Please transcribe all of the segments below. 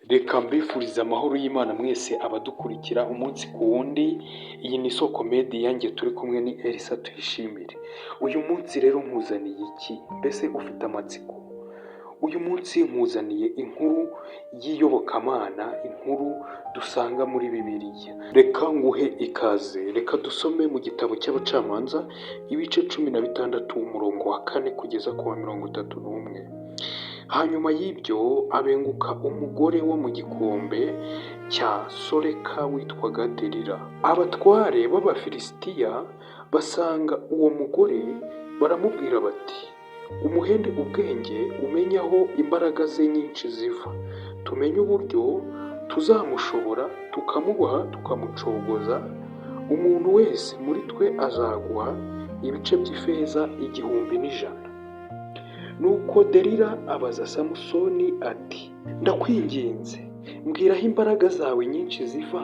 Reka mbifurize amahoro y'Imana mwese abadukurikira umunsi ku wundi. Iyi ni Isoko Media, njye turi kumwe ni Elisa Tuyishimire. Uyu munsi rero nkuzaniye iki? Mbese ufite amatsiko? Uyu munsi nkuzaniye inkuru y'iyobokamana, inkuru dusanga muri Bibiliya. Reka nguhe ikaze. Reka dusome mu gitabo cy'Abacamanza ibice 16 umurongo wa 4 kugeza ku wa 31. Hanyuma y'ibyo abenguka umugore wo mu gikombe cya Soreka witwaga Delila. Abatware b'Abafilisitiya basanga uwo mugore, baramubwira bati, umuhende ubwenge umenye aho imbaraga ze nyinshi ziva, tumenye uburyo tuzamushobora tukamuboha tukamucogoza. Umuntu wese muri twe azaguha ibice by'ifeza 1,100. Nuko Delila abaza Samusoni ati, ndakwinginze mbwira aho imbaraga zawe nyinshi ziva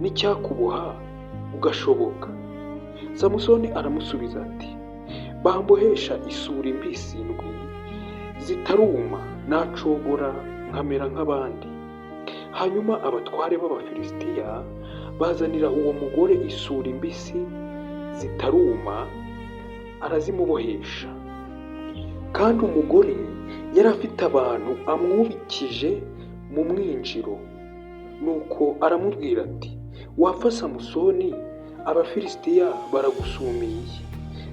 n'icyakuboha ugashoboka. Samusoni aramusubiza ati, bambohesha isuri mbisi ndwi zitaruma, nacogora nkamera nk'abandi. Hanyuma abatware b'Abafilisitiya bazanira uwo mugore isuri mbisi zitaruma, arazimubohesha. Kandi umugore yari afite abantu amwubikije mu mwinjiro. Nuko aramubwira ati, wapfa Samusoni, Abafilisitiya baragusumiye.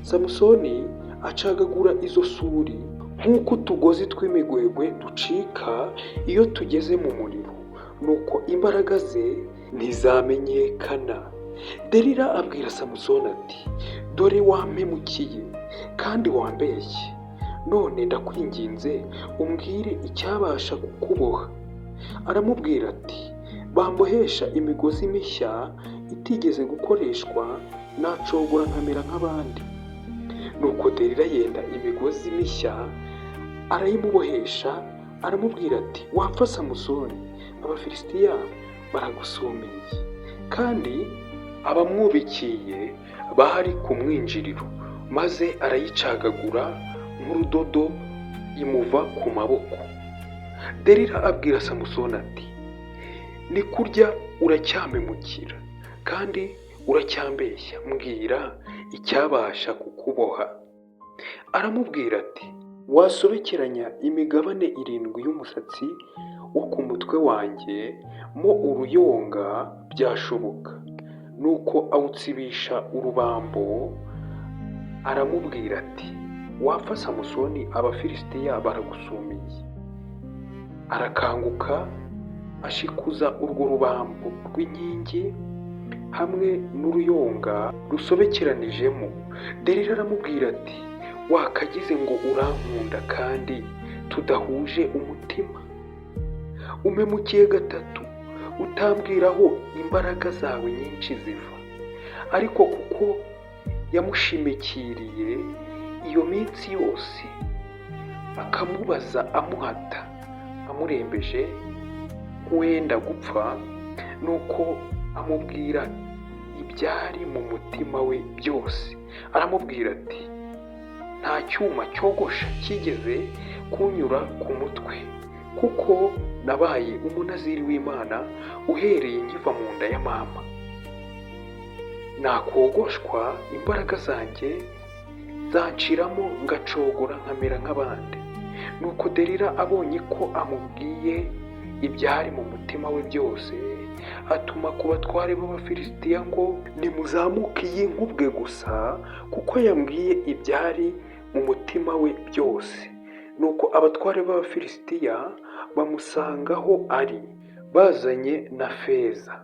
Samusoni acagagura izo suri nk'uko utugozi tw'imigwegwe ducika iyo tugeze mu muriro, nuko imbaraga ze ntizamenyekana. Delila abwira Samusoni ati, dore wampemukiye kandi wambeshye. None ndakwinginze umbwire icyabasha kukuboha. Aramubwira ati, bambohesha imigozi mishya itigeze gukoreshwa, nacogora nkamera nk'abandi. Nuko Delila yenda imigozi mishya arayimubohesha. Aramubwira ati, wapfa Samusoni, Abafilisitiya baragusumiye. Kandi abamwubikiye bahari ku mwinjiriro, maze arayicagagura nk'urudodo imuva ku maboko. Delila abwira Samusoni ati, ni kurya uracyamemukira kandi uracyambeshya, mbwira icyabasha kukuboha. Aramubwira ati, wasobekeranya imigabane 7 y'umusatsi wo ku mutwe wanjye mo uruyonga byashoboka. Nuko awutsibisha urubambo. Aramubwira ati, wapfa Samusoni, Abafilisitiya baragusumiye. Arakanguka ashikuza urwo rubambo rw'inkingi hamwe n'uruyonga rusobekeranijemo. Delila aramubwira ati, wakagize ngo urankunda kandi tudahuje umutima? Umemukiye gatatu utambwira aho imbaraga zawe nyinshi ziva. Ariko kuko yamushimikiriye iyo minsi yose, akamubaza amuhata amurembeje nk'uwenda gupfa, nuko amubwira ibyari mu mutima we byose. Aramubwira ati, nta cyuma cyogosha kigeze kunyura ku mutwe, kuko nabaye umunaziri w'Imana uhereye nkiva mu nda ya mama. Nakogoshwa imbaraga zanjye zanciramo ngacogora nkamera nk'abandi. Nuko Delila abonye ko amubwiye ibyari mu mutima we byose, atuma ku batware b'Abafilisitiya ngo nimuzamuke yinkubwe gusa, kuko yambwiye ibyari mu mutima we byose. Nuko abatware b'Abafilisitiya bamusangaho ari, bazanye na feza.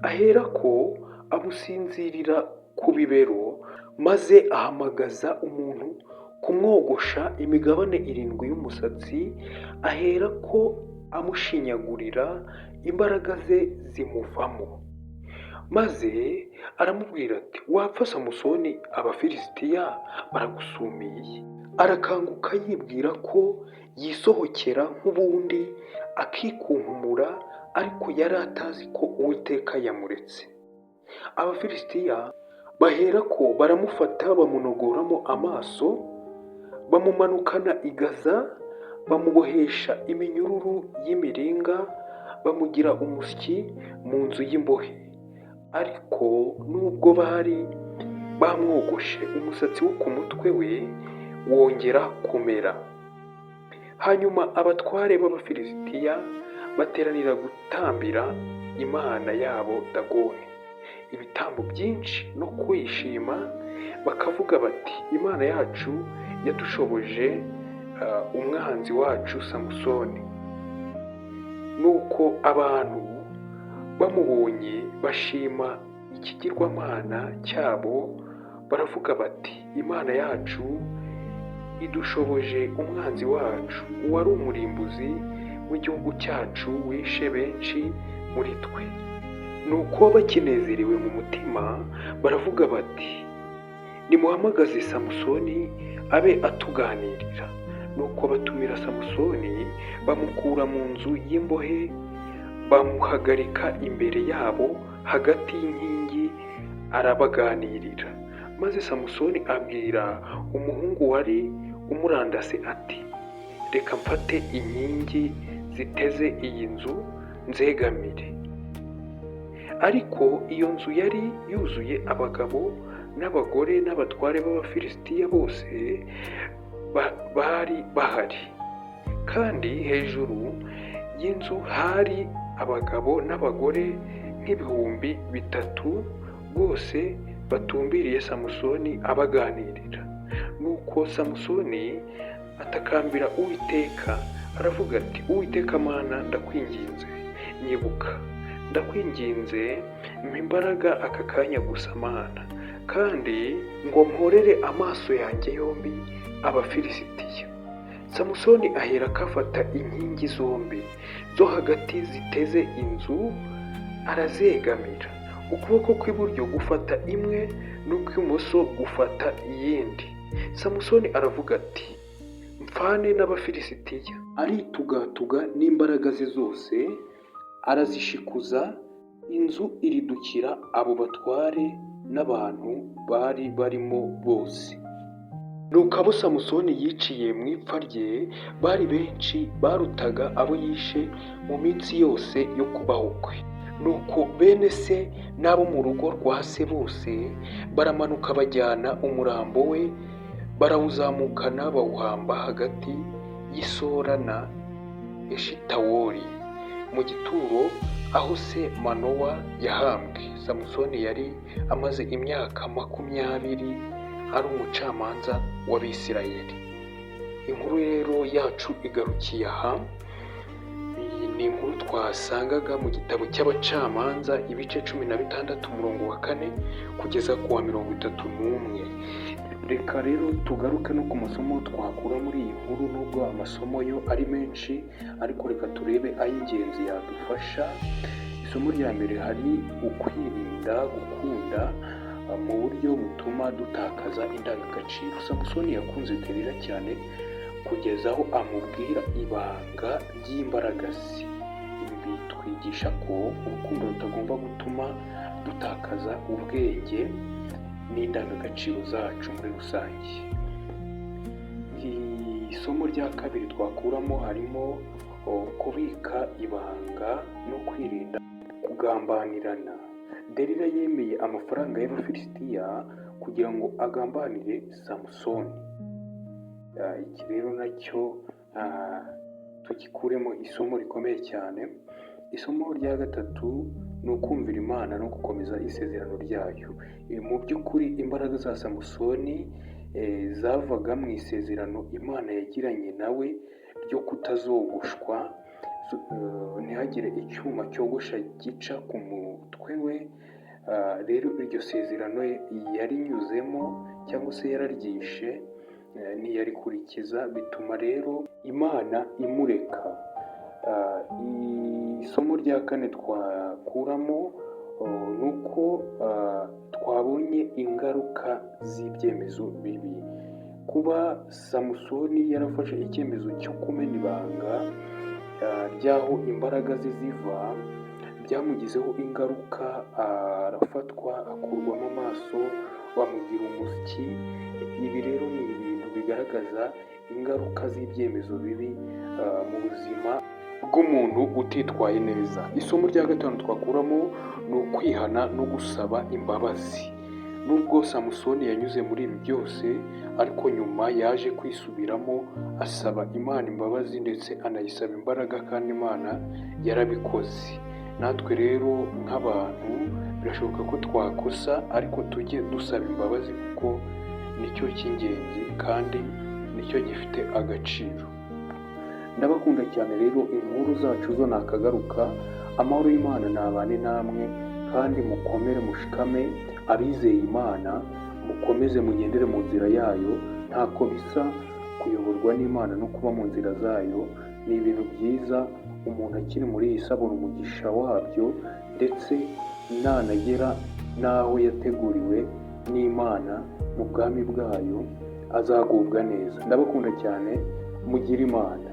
Aherako amusinzirira ku bibero, maze ahamagaza umuntu kumwogosha imigabane 7 y'umusatsi. Aherako amushinyagurira, imbaraga ze zimuvamo. Maze aramubwira ati, wapfa Samusoni, Abafilisitiya baragusumiye. Arakanguka yibwira ko yisohokera nk'ubundi akikunkumura, ariko yari atazi ko Uwiteka yamuretse. Abafilisitiya baherako baramufata bamunogoramo amaso, bamumanukana i Gaza, bamubohesha iminyururu y'imiringa, bamugira umusyi mu nzu y'imbohe. Ariko nubwo bari bamwogoshe, umusatsi wo ku mutwe we wongera kumera. Hanyuma abatware b'Abafilisitiya bateranira gutambira imana yabo Dagoni ibitambo byinshi no kwishima, bakavuga bati, Imana yacu yadushoboje umwanzi wacu Samusoni. Nuko abantu bamubonye bashima ikigirwamana cyabo, baravuga bati, Imana yacu idushoboje umwanzi wacu, wari umurimbuzi w'igihugu cyacu, wishe benshi muri twe. Nuko bakinezerewe mu mutima baravuga bati, nimuhamagaze Samusoni abe atuganirira. Nuko batumira Samusoni, bamukura mu nzu y'imbohe, bamuhagarika imbere yabo hagati y'inkingi, arabaganirira. Maze Samusoni abwira umuhungu wari umurandase ati, reka mfate inkingi ziteze iyi nzu nzegamire. Ariko iyo nzu yari yuzuye abagabo n'abagore n'abatware b'Abafilisitiya bose bari bahari, kandi hejuru y'inzu hari abagabo n'abagore nk'ibihumbi bitatu, bose batumbiriye Samusoni abaganirira. Nuko Samusoni atakambira Uwiteka, aravuga ati, Uwiteka Mana, ndakwinginze nyibuka, ndakwinginze mpa imbaraga aka kanya gusa Mana, kandi ngo mporere amaso yanjye yombi Abafilisitiya. Samusoni aherako afata inkingi zombi zo hagati ziteze inzu, arazegamira, ukuboko kw'iburyo gufata imwe n'ukw'imoso gufata iyindi. Samusoni aravuga ati, mfane n'Abafilisitiya. Aritugatuga n'imbaraga ze zose, arazishikuza, inzu iridukira abo batware n'abantu bari barimo bose. Nuko abo Samusoni yiciye mu ipfa rye bari benshi, barutaga abo yishe mu minsi yose yo kubaho kwe. Nuko bene se n'abo mu rugo rwa se bose baramanuka, bajyana umurambo we, barawuzamukana, bawuhamba hagati y'Isora na Eshitawoli mu gituro aho se Manowa yahambwe. Samusoni yari amaze imyaka 20 ari umucamanza w'Abisirayeli. Inkuru rero yacu igarukiye aha. Iyi ni inkuru twasangaga mu gitabo cy'Abacamanza ibice 16 umurongo wa 4 kugeza ku wa 31. Reka rero tugaruke no ku masomo twakura muri iyi nkuru, nubwo amasomo yo ari menshi, ariko reka turebe ay'ingenzi yadufasha. Isomo rya mbere hari ukwirinda gukunda mu buryo butuma dutakaza indangagaciro. Samusoni yakunze Delila cyane kugeza aho amubwira ibanga ry'imbaraga ze. Ibi bitwigisha ko urukundo rutagomba gutuma dutakaza ubwenge n'indangagaciro zacu muri rusange. Isomo rya kabiri twakuramo harimo kubika ibanga no kwirinda kugambanirana. Delila yemeye amafaranga y'Abafilisitiya kugira ngo agambanire Samusoni. Iki rero nacyo tugikuremo isomo rikomeye cyane. Isomo rya gatatu ni ukumvira Imana no gukomeza isezerano ryayo. Mu by'ukuri imbaraga za Samusoni zavaga mu isezerano Imana yagiranye nawe ryo kutazogoshwa, ntihagire icyuma cyogosha gica ku mutwe we. Rero iryo sezerano yarinyuzemo cyangwa se yararyishe, ntiyarikurikiza, bituma rero Imana imureka. Isomo rya kane twakuramo ni uko twabonye ingaruka z'ibyemezo bibi. Kuba Samusoni yarafashe icyemezo cyo kumena ibanga ry'aho imbaraga ze ziva, byamugizeho ingaruka. Arafatwa, akurwamo amaso, bamugira umusyi. Ibi rero ni ibintu bigaragaza ingaruka z'ibyemezo bibi mu buzima bw'umuntu utitwaye neza. Isomo rya gatanu twakuramo ni ukwihana no gusaba imbabazi. Nubwo Samusoni yanyuze muri ibi byose, ariko nyuma yaje kwisubiramo asaba Imana imbabazi ndetse anayisaba imbaraga, kandi Imana yarabikoze. Natwe rero nk'abantu birashoboka ko twakosa, ariko tujye dusaba imbabazi kuko nicyo cy'ingenzi kandi nicyo gifite agaciro. Ndabakunda cyane rero, inkuru zacu zo nakagaruka. Amahoro y'Imana nabane namwe, kandi mukomere mushikame. Abizeye Imana mukomeze mugendere mu nzira yayo. Ntako bisa kuyoborwa n'Imana no kuba mu nzira zayo. Ni ibintu byiza umuntu akiri muri iyi si abona umugisha wabyo, ndetse nanagera n'aho yateguriwe n'Imana mu bwami bwayo azagubwa neza. Ndabakunda cyane, mugire Imana.